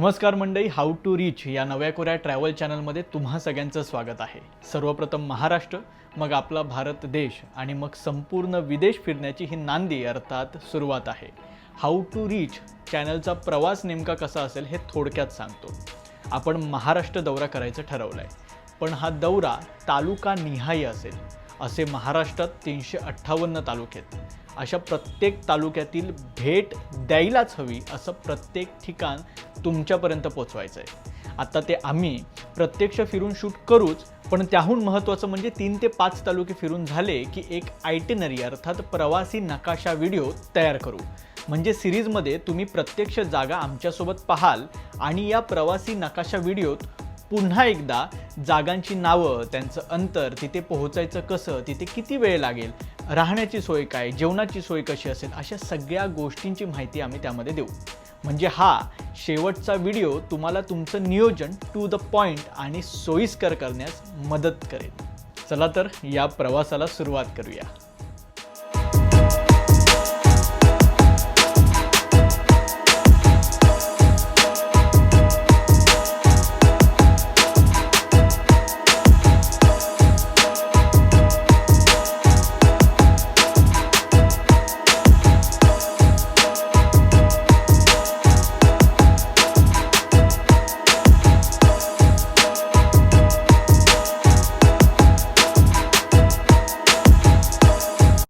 नमस्कार मंडळी, how to reach या नव्या कोऱ्या ट्रॅव्हल चॅनलमध्ये तुम्हा सगळ्यांचं स्वागत आहे। सर्वप्रथम महाराष्ट्र, मग आपला भारत देश आणि मग संपूर्ण विदेश फिरण्याची ही नांदी अर्थात सुरुवात आहे। हाऊ टू रीच चॅनलचा प्रवास नेमका कसा असेल हे थोडक्यात सांगतो। आपण महाराष्ट्र दौरा करायचं ठरवलंय, पण हा दौरा तालुका निहाय असेल। असे महाराष्ट्रात 358 तालुके आहेत। अशा प्रत्येक तालुक्यातील भेट द्यायलाच हवी असं प्रत्येक ठिकाण तुमच्यापर्यंत पोहोचवायचं आहे। आता ते आम्ही प्रत्यक्ष फिरून शूट करूच, पण त्याहून महत्त्वाचं म्हणजे 3 ते 5 तालुके फिरून झाले की एक आयटिनरी अर्थात प्रवासी नकाशा व्हिडिओ तयार करू। म्हणजे सिरीजमध्ये तुम्ही प्रत्यक्ष जागा आमच्यासोबत पाहाल आणि या प्रवासी नकाशा व्हिडिओत पुन्हा एकदा जागांची नावं, त्यांचं अंतर, तिथे पोहोचायचं कसं, तिथे किती वेळ लागेल, राहण्याची सोय काय, जेवणाची सोय कशी असेल, अशा सगळ्या गोष्टींची माहिती आम्ही त्यामध्ये देऊ। म्हणजे हा शेवटचा व्हिडिओ तुम्हाला तुमचं नियोजन टू द पॉइंट आणि सोयीस्कर करण्यास मदत करेल। चला तर या प्रवासाला सुरुवात करूया।